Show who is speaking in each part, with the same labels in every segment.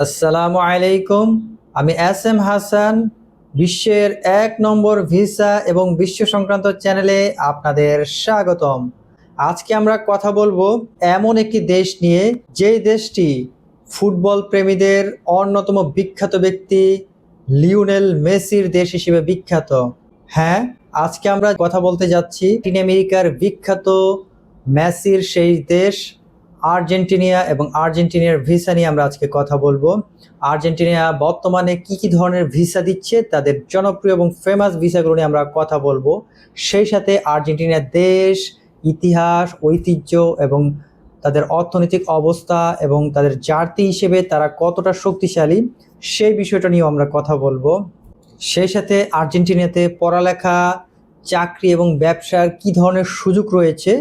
Speaker 1: আসসালামু আলাইকুম। আমি এস এম হাসান, বিশ্বের ১ নম্বর ভিসা এবং বিশ্ব সংক্রান্ত চ্যানেলে আপনাদের স্বাগতম। আজকে আমরা কথা বলবো এমন একটি দেশ নিয়ে, যেই দেশটি ফুটবল প্রেমীদের অন্যতম বিখ্যাত ব্যক্তি লিওনেল মেসির দেশ হিসেবে বিখ্যাত। হ্যাঁ, আজকে আমরা কথা বলতে যাচ্ছি ল্যাটিন আমেরিকার বিখ্যাত মেসির সেই দেশ আর্জেন্টিনা এবং আর্জেন্টিনার ভিসা নিয়ে আমরা আজকে কথা বলবো। আর্জেন্টিনা বর্তমানে কি ধরনের ভিসা দিচ্ছে, তাদের জনপ্রিয় এবং ফেমাস ভিসাগুলো নিয়ে আমরা কথা বলবো। সেই সাথে আর্জেন্টিনার দেশ, ইতিহাস, ঐতিহ্য এবং তাদের অর্থনৈতিক অবস্থা এবং তাদের জাতি হিসেবে তারা কতটা শক্তিশালী, সেই বিষয়টা নিয়েও আমরা কথা বলবো। সেই সাথে আর্জেন্টিনাতে পড়ালেখা, চাকরি এবং ব্যবসার কি ধরনের সুযোগ রয়েছে,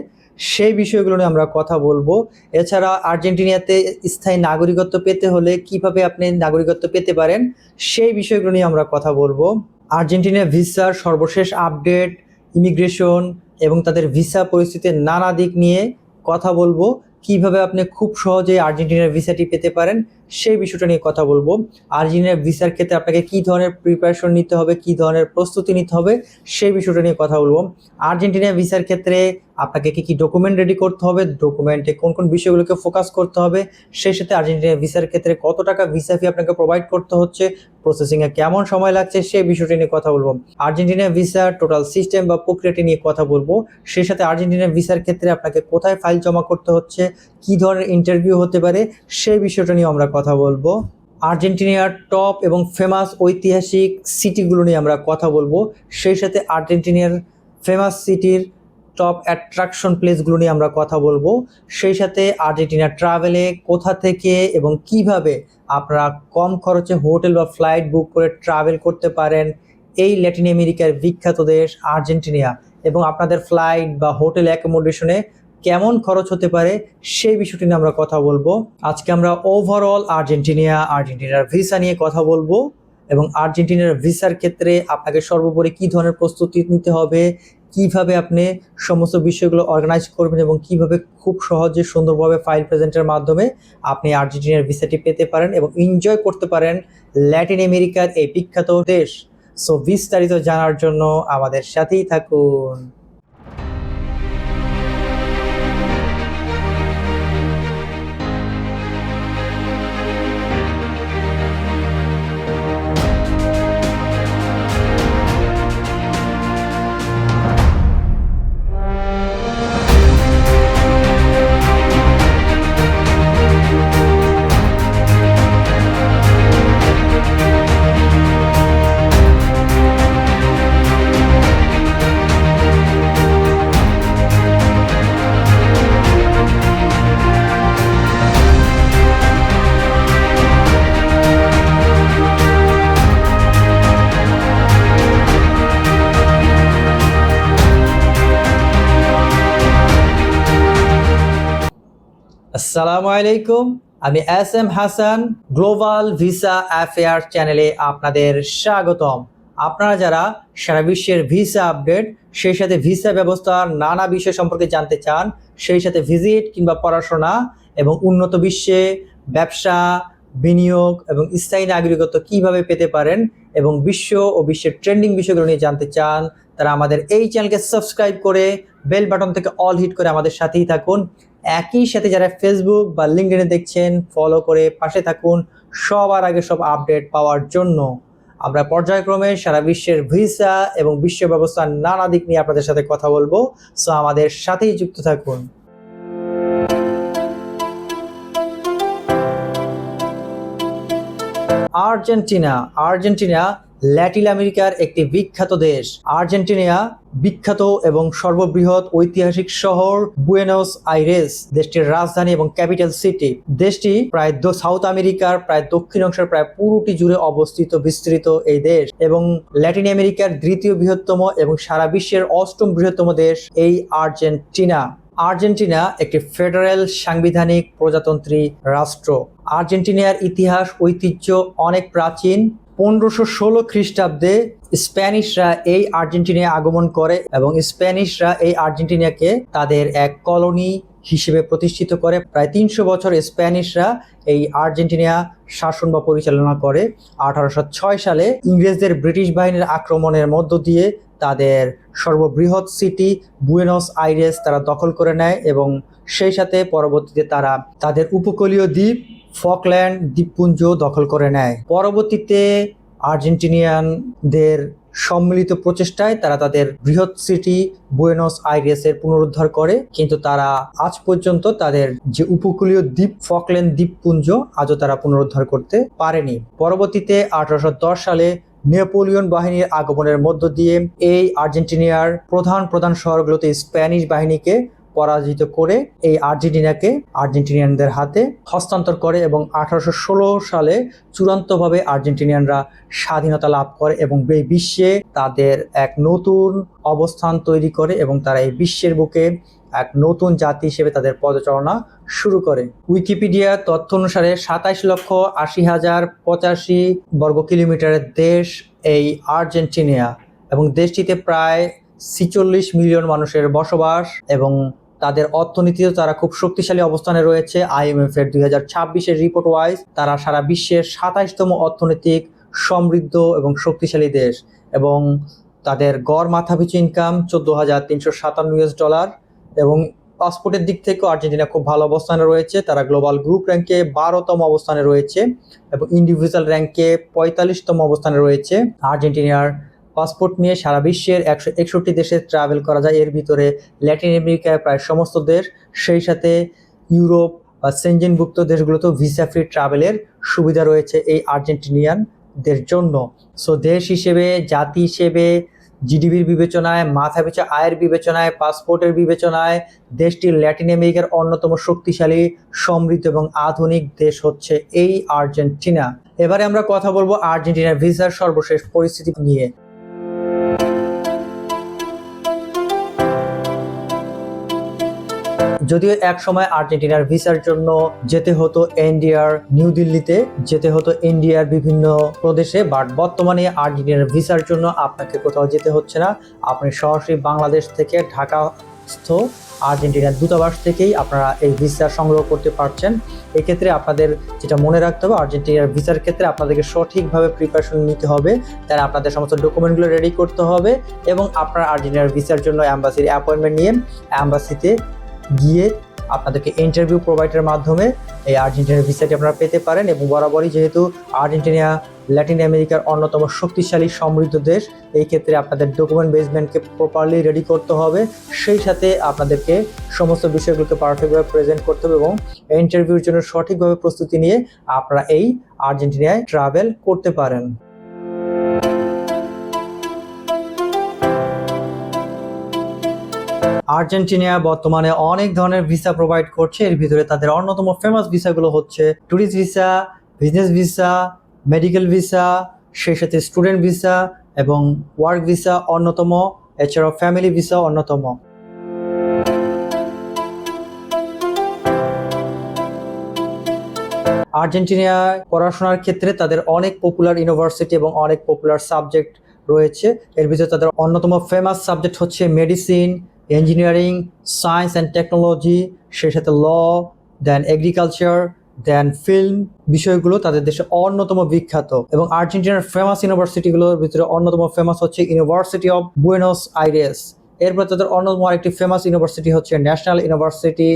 Speaker 1: সেই বিষয়গুলো নিয়ে আমরা কথা বলবো। এছাড়া আর্জেন্টিনাতে স্থায়ী নাগরিকত্ব পেতে হলে কিভাবে আপনি নাগরিকত্ব পেতে পারেন, সেই বিষয়গুলো নিয়ে আমরা কথা বলবো। আর্জেন্টিনার ভিসার সর্বশেষ আপডেট, ইমিগ্রেশন এবং তাদের ভিসা পরিস্থিতির নানা দিক নিয়ে কথা বলবো। কিভাবে আপনি খুব সহজে আর্জেন্টিনার ভিসাটি পেতে পারেন, সেই বিষয়টা নিয়ে কথা বলবো। আর্জেন্টিনার ভিসার ক্ষেত্রে আপনাকে কী ধরনের প্রিপারেশন নিতে হবে, কী ধরনের প্রস্তুতি নিতে হবে, সেই বিষয়টা নিয়ে কথা বলবো। আর্জেন্টিনার ভিসার ক্ষেত্রে আপনাকে কী ডকুমেন্ট রেডি করতে হবে, ডকুমেন্টে কোন বিষয়গুলোকে ফোকাস করতে হবে, সেই সাথে আর্জেন্টিনার ভিসার ক্ষেত্রে কত টাকা ভিসা ফি আপনাকে প্রোভাইড করতে হচ্ছে, প্রসেসিংয়ে কেমন সময় লাগছে, সেই বিষয়টি নিয়ে কথা বলবো। আর্জেন্টিনার ভিসার টোটাল সিস্টেম বা প্রক্রিয়াটি নিয়ে কথা বলবো। সেই সাথে আর্জেন্টিনার ভিসার ক্ষেত্রে আপনাকে কোথায় ফাইল জমা করতে হচ্ছে, কী ধরনের ইন্টারভিউ হতে পারে, সেই বিষয়টা নিয়ে আমরা কথা বলবো। আর্জেন্টিনার টপ এবং ফেমাস ঐতিহাসিক সিটিগুলো নিয়ে আমরা কথা বলবো। সেই সাথে আর্জেন্টিনার ফেমাস সিটির টপ অ্যাট্রাকশন প্লেসগুলো নিয়ে আমরা কথা বলবো। সেই সাথে আর্জেন্টিনা ট্রাভেলে কোথা থেকে এবং কিভাবে আপনারা কম খরচে হোটেল বা ফ্লাইট বুক করে ট্রাভেল করতে পারেন এই ল্যাটিন আমেরিকার বিখ্যাত দেশ আর্জেন্টিনা, এবং আপনাদের ফ্লাইট বা হোটেল অ্যাকোমোডেশনে কেমন খরচ হতে পারে, সেই বিষয়টি নিয়ে আমরা কথা বলবো। আজকে আমরা ওভারঅল আর্জেন্টিনার ভিসা নিয়ে কথা বলবো, এবং আর্জেন্টিনার ভিসার ক্ষেত্রে আপনাকে সর্বোপরি কী ধরনের প্রস্তুতি নিতে হবে, কিভাবে আপনি সমস্ত বিষয়গুলো অর্গানাইজ করবেন এবং কিভাবে খুব সহজে সুন্দরভাবে ফাইল প্রেজেন্টের মাধ্যমে আপনি আর্জেন্টিনার ভিসাটি পেতে পারেন এবং এনজয় করতে পারেন ল্যাটিন আমেরিকার এই বিখ্যাত দেশ। সো বিস্তারিত জানার জন্য আমাদের সাথেই থাকুন। আসসালামু আলাইকুম। আমি S M Hasan, global visa affair চ্যানেলে আপনাদের স্বাগতম। আপনারা যারা সারা বিশ্বের ভিসা আপডেট, সেই সাথে ভিসা ব্যবস্থার নানা বিষয় সম্পর্কে জানতে চান, সেই সাথে ভিজিট কিংবা পড়াশোনা এবং উন্নত বিশ্বে ব্যবসা, বিনিয়োগ এবং স্থায়ী নাগরিকত্ব কীভাবে পেতে পারেন এবং বিশ্ব ও বিশ্বের ট্রেন্ডিং বিষয়গুলো নিয়ে জানতে চান, তারা আমাদের এই চ্যানেলকে সাবস্ক্রাইব করে বেল বাটন থেকে অল হিট করে আমাদের সাথেই থাকুন। একই সাথে যারা ফেসবুক বা লিঙ্কডইনে দেখছেন, ফলো করে পাশে থাকুন সবার আগে সব আপডেট পাওয়ার জন্য। আমরা পর্যায়ক্রমে সারা বিশ্বের ভিসা এবং বিশ্ব ব্যবস্থার নানা দিক নিয়ে আপনাদের সাথে কথা বলবো। সো আমাদের সাথেই যুক্ত থাকুন। আর্জেন্টিনা ল্যাটিন আমেরিকার একটি বিখ্যাত দেশ। আর্জেন্টিনা বিখ্যাত এবং সর্ববৃহৎ ঐতিহাসিক শহর বুয়েনোস আইরেস দেশটির রাজধানী এবং ক্যাপিটাল সিটি। দেশটি প্রায় সাউথ আমেরিকার প্রায় দক্ষিণ অংশের প্রায় পুরোটি জুড়ে অবস্থিত বিস্তৃত এই দেশ, এবং ল্যাটিন আমেরিকার দ্বিতীয় বৃহত্তম এবং সারা বিশ্বের 8ম বৃহত্তম দেশ এই আর্জেন্টিনা একটি ফেডারেল সাংবিধানিক প্রজাতন্ত্রী রাষ্ট্র। আর্জেন্টিনার ইতিহাস ঐতিহ্য অনেক প্রাচীন। 1516 খ্রিস্টাব্দে স্প্যানিশরা এই আর্জেন্টিনায় আগমন করে এবং স্প্যানিশরা এই আর্জেন্টিনাকে তাদের এক কলোনি হিসেবে প্রতিষ্ঠিত করে। প্রায় 300 বছর স্প্যানিশরা এই আর্জেন্টিনা শাসন বা পরিচালনা করে। 1806 সালে ইংরেজদের ব্রিটিশ বাহিনীর আক্রমণের মধ্য দিয়ে তাদের সর্ববৃহৎ সিটি বুয়েনোস আইরেস তারা দখল করে নেয় এবং সেই সাথে পরবর্তীতে তারা তাদের উপকূলীয় দ্বীপ ফকল্যান্ড দ্বীপপুঞ্জ দখল করে নেয়। পরবর্তীতে আর্জেন্টিনিয়ানদের সম্মিলিত প্রচেষ্টায় তারা তাদের বৃহৎ সিটি বুয়েনোস আইরেসের পুনরুদ্ধার করে, কিন্তু তারা আজ পর্যন্ত তাদের যে উপকূলীয় দ্বীপ ফকল্যান্ড দ্বীপপুঞ্জ আজও তারা পুনরুদ্ধার করতে পারেনি। পরবর্তীতে 1810 সালে নেপোলিয়ন বাহিনীর আগমনের মধ্য দিয়ে এই আর্জেন্টিনার প্রধান শহরগুলোতে স্প্যানিশ বাহিনীকে পরাজিত করে এই আর্জেন্টিনাকে আর্জেন্টিনিয়ানদের হাতে হস্তান্তর করে এবং 1816 সালে চূড়ান্তভাবে আর্জেন্টিনিয়ানরা স্বাধীনতা লাভ করে এবং এই বিশ্বে তাদের এক নতুন অবস্থান তৈরি করে এবং তারা এই বিশ্বের বুকে এক নতুন জাতি হিসেবে তাদের পদচারণা শুরু করে। উইকিপিডিয়া তথ্য অনুসারে 27,80,085 বর্গ কিলোমিটারের দেশ এই আর্জেন্টিনা এবং দেশটিতে প্রায় 46 মিলিয়ন মানুষের বসবাস এবং তাদের অর্থনীতিও তারা খুব শক্তিশালী অবস্থানে রয়েছে। IMF এর 2026 রিপোর্ট ওয়াইজ তারা সারা বিশ্বের 27তম অর্থনৈতিক সমৃদ্ধ এবং শক্তিশালী দেশ এবং তাদের গড় মাথাপিছু ইনকাম $14,357 এবং পাসপোর্টের দিক থেকেও আর্জেন্টিনা খুব ভালো অবস্থানে রয়েছে। তারা গ্লোবাল গ্রুপ র্যাঙ্কে 12তম অবস্থানে রয়েছে এবং ইন্ডিভিজুয়াল র্যাঙ্কে 45তম অবস্থানে রয়েছে। আর্জেন্টিনার পাসপোর্ট নিয়ে সারা বিশ্বের 161 দেশে ট্রাভেল করা যায়। এর ভিতরে ল্যাটিন আমেরিকায় প্রায় সমস্ত দেশ, সেই সাথে ইউরোপ বা সেনজেনভুক্ত দেশগুলোতেও ভিসা ফ্রি ট্রাভেলের সুবিধা রয়েছে এই আর্জেন্টিনিয়ানদের জন্য। সো দেশ হিসেবে, জাতি হিসেবে, জিডিপির বিবেচনায়, মাথাপিছু আয়ের বিবেচনায়, পাসপোর্টের বিবেচনায় দেশটি ল্যাটিন আমেরিকার অন্যতম শক্তিশালী, সমৃদ্ধ এবং আধুনিক দেশ হচ্ছে এই আর্জেন্টিনা। এবারে আমরা কথা বলবো আর্জেন্টিনার ভিসার সর্বশেষ পরিস্থিতি নিয়ে। যদিও এক সময় আর্জেন্টিনার ভিসার জন্য যেতে হতো ইন্ডিয়ার নিউ দিল্লিতে, যেতে হতো ইন্ডিয়ার বিভিন্ন প্রদেশে, বাট বর্তমানে আর্জেন্টিনার ভিসার জন্য আপনাকে কোথাও যেতে হচ্ছে না। আপনি সরাসরি বাংলাদেশ থেকে ঢাকাস্থ আর্জেন্টিনার দূতাবাস থেকেই আপনারা এই ভিসা সংগ্রহ করতে পারছেন। এক্ষেত্রে আপনাদের যেটা মনে রাখতে হবে, আর্জেন্টিনার ভিসার ক্ষেত্রে আপনাদেরকে সঠিকভাবে প্রিপারেশন নিতে হবে। তাই আপনাদের সমস্ত ডকুমেন্টগুলো রেডি করতে হবে এবং আপনারা আর্জেন্টিনার ভিসার জন্য অ্যাম্বাসির অ্যাপয়েন্টমেন্ট নিয়ে অ্যাম্বাসিতে গিয়ে আপনাদেরকে ইন্টারভিউ প্রোভাইডের মাধ্যমে এই আর্জেন্টিনার ভিসাটি আপনারা পেতে পারেন। এবং বরাবরই যেহেতু আর্জেন্টিনা ল্যাটিন আমেরিকার অন্যতম শক্তিশালী সমৃদ্ধ দেশ, এই ক্ষেত্রে আপনাদের ডকুমেন্ট বেসমেন্টকে প্রপারলি রেডি করতে হবে, সেই সাথে আপনাদেরকে সমস্ত বিষয়গুলোকে পারফেক্টভাবে প্রেজেন্ট করতে হবে এবং ইন্টারভিউর জন্য সঠিকভাবে প্রস্তুতি নিয়ে আপনারা এই আর্জেন্টিনায় ট্রাভেল করতে পারেন। আর্জেন্টিনা বর্তমানে অনেক ধরনের ভিসা প্রোভাইড করছে। এর ভিতরে তাদের অন্যতম ফেমাস ভিসাগুলো হচ্ছে tourist visa, business visa, medical visa, সেই সাথে স্টুডেন্ট ভিসা এবং ওয়ার্ক ভিসা অন্যতম, এছাড়াও ফ্যামিলি ভিসা অন্যতম। আর্জেন্টিনায় পড়াশোনার ক্ষেত্রে তাদের অনেক পপুলার ইউনিভার্সিটি এবং অনেক পপুলার সাবজেক্ট রয়েছে। এর ভিতরে তাদের অন্যতম ফেমাস সাবজেক্ট হচ্ছে medicine, engineering, science and technology, সেই সাথে ল, দেন এগ্রিকালচার, দেন ফিল্ম বিষয়গুলো তাদের দেশে অন্যতম বিখ্যাত। এবং আর্জেন্টিনার ফেমাস ইউনিভার্সিটিগুলোর ভিতরে অন্যতম ফেমাস হচ্ছে ইউনিভার্সিটি অফ বুয়েনোস আইরেস। এরপর তাদের অন্যতম আরেকটি ফেমাস ইউনিভার্সিটি হচ্ছে ন্যাশনাল ইউনিভার্সিটি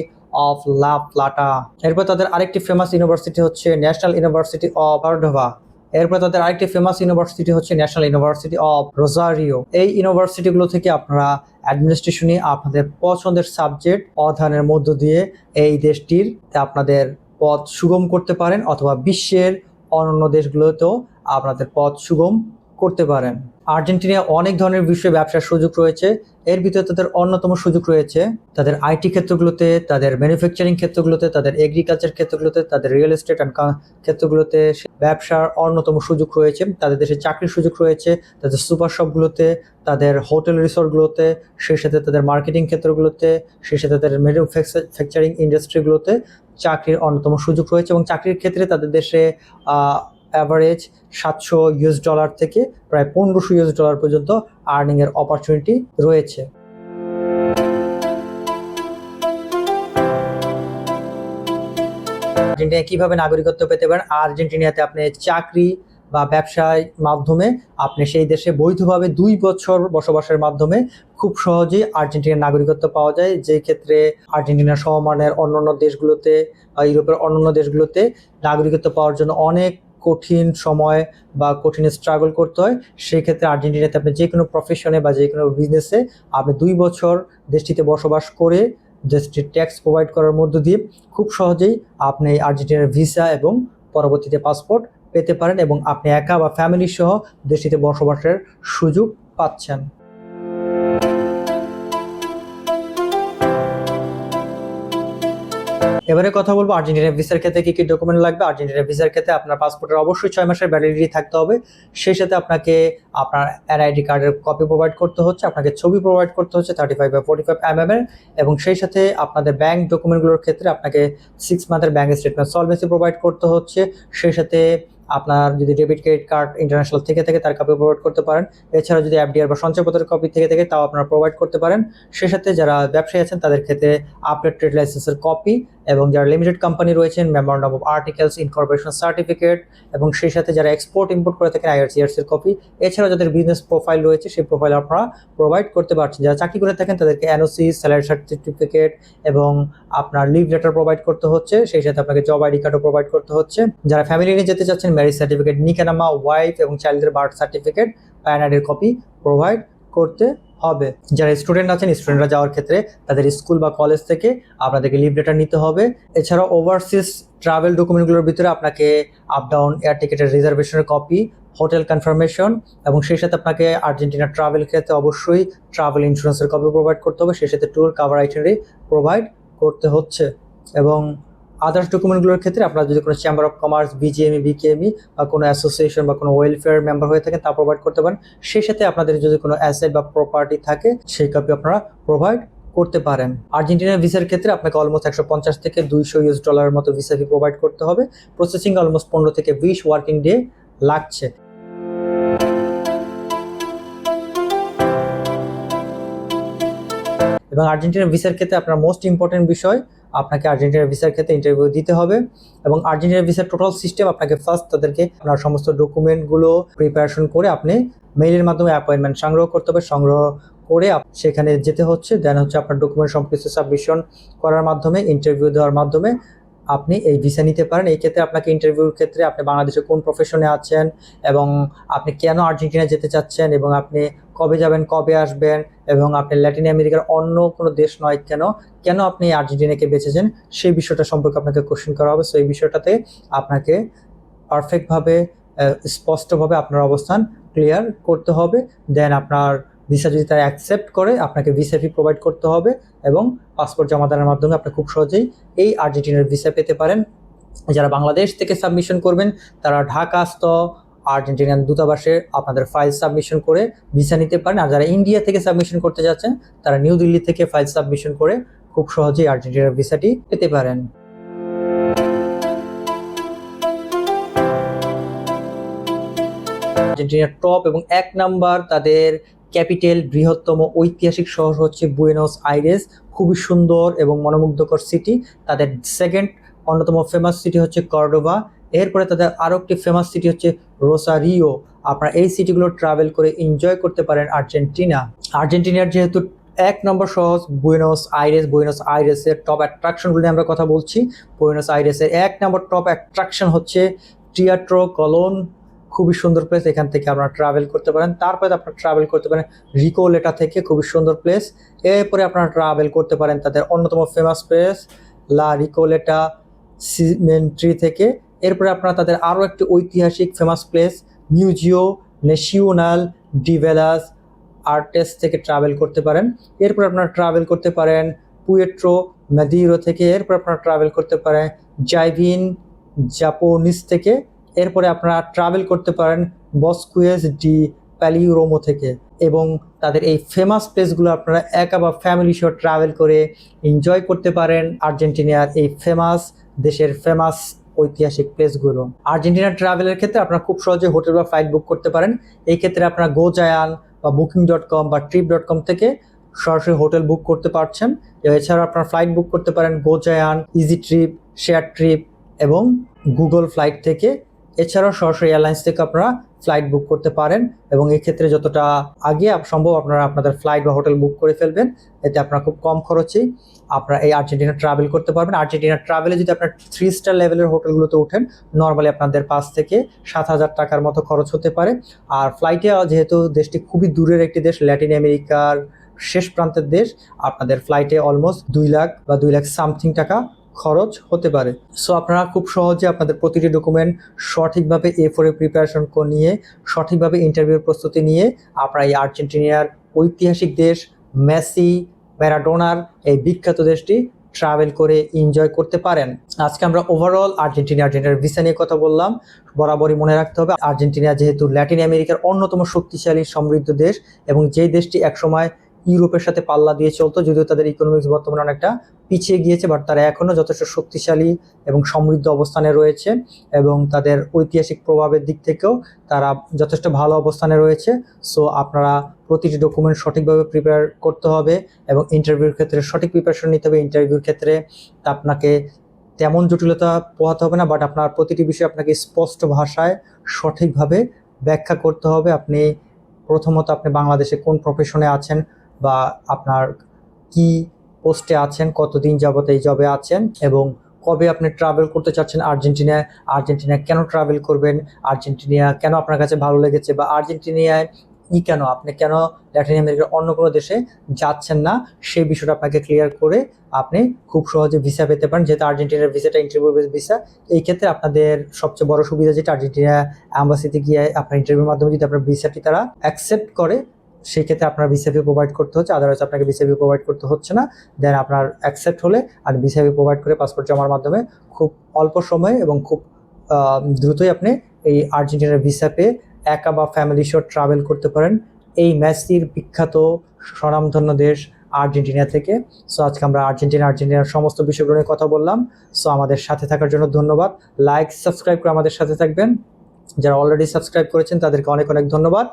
Speaker 1: অফ লা প্লাটা। এরপর তাদের আরেকটি ফেমাস ইউনিভার্সিটি হচ্ছে ন্যাশনাল ইউনিভার্সিটি অফ কর্ডোভা। এরপর তাদের আরেকটি ফেমাস ইউনিভার্সিটি হচ্ছে ন্যাশনাল ইউনিভার্সিটি অফ রোজারিও। এই ইউনিভার্সিটিগুলো থেকে আপনারা অ্যাডমিনিস্ট্রেশনে আপনাদের পছন্দের সাবজেক্ট অধ্যয়নের মধ্য দিয়ে এই দেশটির আপনাদের পথ সুগম করতে পারেন, অথবা বিশ্বের অন্যান্য দেশগুলোতেও আপনাদের পথ সুগম করতে পারেন। আর্জেন্টিনায় অনেক ধরনের বিষয়ে ব্যবসার সুযোগ রয়েছে। এর ভিতরে তাদের অন্যতম সুযোগ রয়েছে তাদের আইটি ক্ষেত্রগুলোতে, তাদের ম্যানুফ্যাকচারিং ক্ষেত্রগুলোতে, তাদের এগ্রিকালচার ক্ষেত্রগুলোতে, তাদের রিয়েল এস্টেট অ্যান্ড ক্ষেত্রগুলোতে ব্যবসার অন্যতম সুযোগ রয়েছে। তাদের দেশে চাকরির সুযোগ রয়েছে, তাদের সুপার শপগুলোতে, তাদের হোটেল রিসোর্টগুলোতে, সেই সাথে তাদের মার্কেটিং ক্ষেত্রগুলোতে, সেই সাথে তাদের ম্যানুফ্যাকচারিং ইন্ডাস্ট্রিগুলোতে চাকরির অন্যতম সুযোগ রয়েছে। এবং চাকরির ক্ষেত্রে তাদের দেশে অ্যাভারেজ $700 থেকে প্রায় $1500 পর্যন্ত আর্নিংয়ের অপরচুনিটি রয়েছে। আর্জেন্টিনায় কীভাবে নাগরিকত্ব পেতে পারেন। আর্জেন্টিনাতে আপনি চাকরি বা ব্যবসার মাধ্যমে আপনি সেই দেশে বৈধভাবে 2 বছর বসবাসের মাধ্যমে খুব সহজেই আর্জেন্টিনার নাগরিকত্ব পাওয়া যায়, যেই ক্ষেত্রে আর্জেন্টিনার সমমানের অন্যান্য দেশগুলোতে বা ইউরোপের অন্যান্য দেশগুলোতে নাগরিকত্ব পাওয়ার জন্য অনেক কঠিন সময় বা কঠিন স্ট্রাগল করতে হয়। সেই ক্ষেত্রে আর্জেন্টিনাতে আপনি যে কোনো প্রফেশনে বা যে কোনো বিজনেসে আপনি 2 বছর দেশটিতে বসবাস করে দেশটির ট্যাক্স প্রোভাইড করার মধ্য দিয়ে খুব সহজেই আপনি আর্জেন্টিনার ভিসা এবং পরবর্তীতে পাসপোর্ট পেতে পারেন এবং আপনি একা বা ফ্যামিলি সহ দেশটিতে বসবাসের সুযোগ পাচ্ছেন। এবারে কথা বলবো আর্জেন্টিনার ভিসার ক্ষেত্রে কি কি ডকুমেন্ট লাগবে। আর্জেন্টিনার ভিসার ক্ষেত্রে আপনার পাসপোর্টের অবশ্যই 6 মাসের ভ্যালিডিটি থাকতে হবে। সেই সাথে আপনাকে আপনার এনআইডি কার্ডের কপি প্রোভাইড করতে হচ্ছে, আপনাকে ছবি প্রোভাইড করতে হচ্ছে 35 বা 45 mm এবং সেই সাথে আপনাদের ব্যাংক ডকুমেন্টগুলোর ক্ষেত্রে আপনাকে 6 মান্থের ব্যাংক স্টেটমেন্ট সলভেন্সি প্রোভাইড করতে হচ্ছে। সেই সাথে আপনার যদি ডেবিট ক্রেডিট কার্ড ইন্টারন্যাশনাল থেকে থাকে তার কপি প্রোভাইড করতে পারেন। এছাড়া যদি এফডিআর বা সঞ্চয়পত্রের কপি থেকে থাকে তাও আপনারা প্রোভাইড করতে পারেন। সেই সাথে যারা ব্যবসায়ী আছেন তাদের ক্ষেত্রে আপডেট ট্রেড লাইসেন্সের কপি এবং যারা লিমিটেড কোম্পানি রয়েছেন memorandum of articles incorporation certificate এবং সেই সাথে যারা এক্সপোর্ট ইম্পোর্ট করে থাকেন IRCS এর কপি। এছাড়া যাদের বিজনেস প্রোফাইল রয়েছে সেই প্রোফাইল আপনারা প্রোভাইড করতে পারছেন। যারা চাকরি করে থাকেন তাদেরকে এনওসি, স্যালারি সার্টিফিকেট এবং আপনার লিভ লেটার প্রোভাইড করতে হচ্ছে। সেই সাথে আপনাকে জব আইডি কার্ডও প্রোভাইড করতে হচ্ছে। যারা ফ্যামিলি নিয়ে যেতে চাচ্ছেন ম্যারেজ সার্টিফিকেট, নিকানামা, ওয়াইফ এবং চাইল্ডের বার্থ সার্টিফিকেট, প্যানআইডির কপি প্রোভাইড করতে হবে। যারা স্টুডেন্ট আছেন স্টুডেন্টরা যাওয়ার ক্ষেত্রে তাদের স্কুল বা কলেজ থেকে আপনাদেরকে লিভ লেটার নিতে হবে। এছাড়াও ওভারসিজ ট্রাভেল ডকুমেন্টগুলোর ভিতরে আপনাকে আপ ডাউন এয়ার টিকেটের রিজার্ভেশনের কপি, হোটেল কনফার্মেশন এবং সেই সাথে আপনাকে আর্জেন্টিনা ট্রাভেল ক্ষেত্রে অবশ্যই ট্রাভেল ইন্স্যুরেন্সের কপি প্রোভাইড করতে হবে। সেই সাথে ট্যুর কাভার আইটিনারি প্রোভাইড করতে হচ্ছে এবং আদার্স ডকুমেন্টগুলোর ক্ষেত্রে আপনারা যদি কোনো chamber of commerce, BGME, BKME বা কোনো অ্যাসোসিয়েশন বা কোনো ওয়েলফেয়ার মেম্বার হয়ে থাকেন তা প্রোভাইড করতে পারেন। সেই সাথে আপনাদের যদি কোনো অ্যাসেট বা প্রপার্টি থাকে সেই কপি আপনারা প্রোভাইড করতে পারেন। আর্জেন্টিনার ভিসার ক্ষেত্রে আপনাকে অলমোস্ট 150 থেকে 200 US ডলারের মতো ভিসা ফি প্রোভাইড করতে হবে। প্রসেসিং অলমোস্ট 15 থেকে 20 ওয়ার্কিং ডে লাগছে। এবং আর্জেন্টিনার ভিসার ক্ষেত্রে আপনার মোস্ট ইম্পর্টেন্ট বিষয় আপনাকে আর্জেন্টিনার ভিসার ক্ষেত্রে ইন্টারভিউ দিতে হবে এবং আর্জেন্টিনার ভিসার টোটাল সিস্টেম আপনাকে ফার্স্ট তাদেরকে আপনার সমস্ত ডকুমেন্টগুলো প্রিপারেশন করে আপনি মেইলের মাধ্যমে অ্যাপয়েন্টমেন্ট সংগ্রহ করতে হবে। সংগ্রহ করে সেখানে যেতে হচ্ছে, দেন হচ্ছে আপনার ডকুমেন্ট সবকিছু সাবমিশন করার মাধ্যমে ইন্টারভিউ দেওয়ার মাধ্যমে আপনি এই ভিসা নিতে পারেন। এই ক্ষেত্রে আপনাকে ইন্টারভিউর ক্ষেত্রে আপনি বাংলাদেশে কোন প্রফেশনে আছেন এবং আপনি কেন আর্জেন্টিনা যেতে চাচ্ছেন এবং আপনি কবে যাবেন, কবে আসবেন এবং আপনি ল্যাটিন আমেরিকার অন্য কোনো দেশ নয় কেন আপনি আর্জেন্টিনাকে বেছেছেন সেই বিষয়টা সম্পর্কে আপনাকে কোশ্চেন করা হবে। সো এই বিষয়টাতে আপনাকে পারফেক্টভাবে স্পষ্টভাবে আপনার অবস্থান ক্লিয়ার করতে হবে। দেন আপনার ভিসা যদি তারা অ্যাকসেপ্ট করে আপনাকে ভিসা ফি প্রোভাইড করতে হবে এবং পাসপোর্ট জমা দেওয়ার মাধ্যমে আপনি খুব সহজেই এই আর্জেন্টিনার ভিসা পেতে পারেন। যারা বাংলাদেশ থেকে সাবমিশন করবেন তারা ঢাকাস্থ আর্জেন্টিনান দূতাবাসে আপনাদের ফাইল সাবমিশন করে ভিসা নিতে পারেন। আর যারা ইন্ডিয়া থেকে সাবমিশন করতে যাচ্ছেন তারা নিউ দিল্লি থেকে ফাইল সাবমিশন করে খুব সহজেই আর্জেন্টিনার ভিসাটি পেতে পারেন। আর্জেন্টিনার টপ এবং 1 নাম্বার তাদের ক্যাপিটাল বৃহত্তম ঐতিহাসিক শহর হচ্ছে বুয়েনোস আইরেস, খুবই সুন্দর এবং মনোমুগ্ধকর সিটি। তাদের সেকেন্ড অন্যতম ফেমাস সিটি হচ্ছে কর্ডোবা। এরপরে তাদের আরও একটি ফেমাস সিটি হচ্ছে রোসারিও। আপনারা এই সিটিগুলো ট্রাভেল করে এনজয় করতে পারেন আর্জেন্টিনার যেহেতু 1 নম্বর শহর বুয়েনোস আইরেসের টপ অ্যাট্রাকশনগুলো আমরা কথা বলছি। বুয়েনোস আইরেসের 1 নম্বর টপ অ্যাট্রাকশন হচ্ছে টিয়াট্রো কলোন, খুবই সুন্দর প্লেস, এখান থেকে আপনারা ট্রাভেল করতে পারেন। তারপরে আপনারা ট্রাভেল করতে পারেন রিকোলেটা থেকে, খুবই সুন্দর প্লেস। এরপরে আপনারা ট্রাভেল করতে পারেন তাদের অন্যতম ফেমাস প্লেস লা রিকোলেটা সিমেন্ট্রি থেকে। এরপরে আপনারা তাদের আরও একটি ঐতিহাসিক ফেমাস প্লেস মিউজিও ন্যাশনাল ডি বেলাস আর্টেস থেকে ট্রাভেল করতে পারেন। এরপর আপনারা ট্রাভেল করতে পারেন পুয়েট্রো ম্যাদিরো থেকে। এরপর আপনারা ট্রাভেল করতে পারেন জাইভিন জাপোনিস থেকে। এরপরে আপনারা ট্রাভেল করতে পারেন বসকুয়েস ডি প্যালিউরোমো থেকে। এবং তাদের এই ফেমাস প্লেসগুলো আপনারা একা বা ফ্যামিলি সহ ট্রাভেল করে এনজয় করতে পারেন আর্জেন্টিনার এই দেশের ফেমাস ঐতিহাসিক প্লেসগুলো। আর্জেন্টিনা ট্রাভেলের ক্ষেত্রে আপনারা খুব সহজে হোটেল বা ফ্লাইট বুক করতে পারেন। এই ক্ষেত্রে আপনারা গোজায়ান বা booking.com বা trip.com থেকে সরাসরি হোটেল বুক করতে পারছেন। এছাড়া আপনারা ফ্লাইট বুক করতে পারেন GoZayaan, easy trip, share trip এবং গুগল ফ্লাইট থেকে। এছাড়াও সরাসরি এয়ারলাইন্স থেকে আপনারা ফ্লাইট বুক করতে পারেন এবং এক্ষেত্রে যতটা আগে সম্ভব আপনারা আপনাদের ফ্লাইট বা হোটেল বুক করে ফেলবেন, এতে আপনারা খুব কম খরচেই আপনারা এই আর্জেন্টিনা ট্রাভেল করতে পারবেন। আর্জেন্টিনা ট্রাভেলে যদি আপনার 3 স্টার লেভেলের হোটেলগুলোতে ওঠেন, নর্মালি আপনাদের 5 থেকে 7,000 টাকার মতো খরচ হতে পারে। আর ফ্লাইটে যেহেতু দেশটি খুবই দূরের একটি দেশ, ল্যাটিন আমেরিকার শেষ প্রান্তের দেশ, আপনাদের ফ্লাইটে অলমোস্ট 2 লাখ বা 2 লাখ সামথিং টাকা খরচ হতে পারে। সো আপনারা খুব সহজে আপনাদের প্রতিটি ডকুমেন্ট সঠিকভাবে A4 প্রিপারেশন নিয়ে, সঠিকভাবে ইন্টারভিউর প্রস্তুতি নিয়ে আপনারা এই আর্জেন্টিনার ঐতিহাসিক দেশ, মেসি, ম্যারাডোনার এই বিখ্যাত দেশটি ট্রাভেল করে এনজয় করতে পারেন। আজকে আমরা ওভারঅল আর্জেন্টিনার ভিসা নিয়ে কথা বললাম। বরাবরই মনে রাখতে হবে, আর্জেন্টিনা যেহেতু ল্যাটিন আমেরিকার অন্যতম শক্তিশালী সমৃদ্ধ দেশ এবং যেই দেশটি একসময় ইউরোপের সাথে পাল্লা দিয়ে চলতো, যদিও তাদের ইকোনমিক্স বর্তমানে অনেকটা পিছিয়ে গিয়েছে, বাট তারা এখনও যথেষ্ট শক্তিশালী এবং সমৃদ্ধ অবস্থানে রয়েছে এবং তাদের ঐতিহাসিক প্রভাবের দিক থেকেও তারা যথেষ্ট ভালো অবস্থানে রয়েছে। সো আপনারা প্রতিটি ডকুমেন্ট সঠিকভাবে প্রিপেয়ার করতে হবে এবং ইন্টারভিউর ক্ষেত্রে সঠিক প্রিপারেশন নিতে হবে। ইন্টারভিউর ক্ষেত্রে আপনাকে তেমন জটিলতা পোহাতে হবে না, বাট আপনার প্রতিটি বিষয় আপনাকে স্পষ্ট ভাষায় সঠিকভাবে ব্যাখ্যা করতে হবে। আপনি প্রথমত আপনি বাংলাদেশে কোন প্রফেশনে আছেন বা আপনার কি পোস্টে আছেন, কতদিন যাবত এই জবে আছেন এবং কবে আপনি ট্রাভেল করতে চাচ্ছেন আর্জেন্টিনায় কেন ট্রাভেল করবেন, আর্জেন্টিনা কেন আপনার কাছে ভালো লেগেছে, বা আর্জেন্টিনায় কেন আপনি কেন ল্যাটিন আমেরিকার অন্য কোনো দেশে যাচ্ছেন না, সেই বিষয়টা আপনাকে ক্লিয়ার করে আপনি খুব সহজে ভিসা পেতে পারেন। যেহেতু আর্জেন্টিনার ভিসাটা ইন্টারভিউ বেস ভিসা, এই ক্ষেত্রে আপনাদের সবচেয়ে বড় সুবিধা যেটা, আর্জেন্টিনা অ্যাম্বাসিতে গিয়ে আপনার ইন্টারভিউর মাধ্যমে যদি আপনার ভিসাটি তারা অ্যাকসেপ্ট করে, সেই ক্ষেত্রে আপনার ভিসা ফি প্রোভাইড করতে হচ্ছে, আদারওয়াইজ আপনাকে ভিসা ফি প্রোভাইড করতে হচ্ছে না। দেন আপনার অ্যাকসেপ্ট হলে আর ভিসা ফি প্রোভাইড করে পাসপোর্ট জমার মাধ্যমে খুব অল্প সময়ে এবং খুব দ্রুতই আপনি এই আর্জেন্টিনার ভিসা পেয়ে একা বা ফ্যামিলি সহ ট্রাভেল করতে পারেন এই মেসির বিখ্যাত স্বনামধন্য দেশ আর্জেন্টিনা থেকে। সো আজকে আমরা আর্জেন্টিনার সমস্ত বিষয়গুলো নিয়ে কথা বললাম। সো আমাদের সাথে থাকার জন্য ধন্যবাদ। লাইক সাবস্ক্রাইব করে আমাদের সাথে থাকবেন। যারা অলরেডি সাবস্ক্রাইব করেছেন তাদেরকে অনেক অনেক ধন্যবাদ।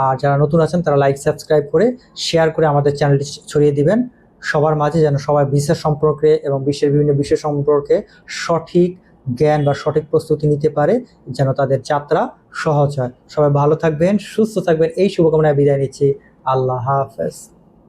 Speaker 1: আর যারা নতুন আছেন তারা লাইক সাবস্ক্রাইব করে শেয়ার করে আমাদের চ্যানেলটি ছড়িয়ে দিবেন সবার মাঝে, যেন সবাই ভিসা সম্পর্কে এবং বিশ্বের বিভিন্ন বিষয় সম্পর্কে সঠিক জ্ঞান বা সঠিক প্রস্তুতি নিতে পারে, যেন তাদের যাত্রা সহজ হয়। সবাই ভালো থাকবেন, সুস্থ থাকবেন, এই শুভকামনায় বিদায় নিচ্ছি। আল্লাহ হাফেজ।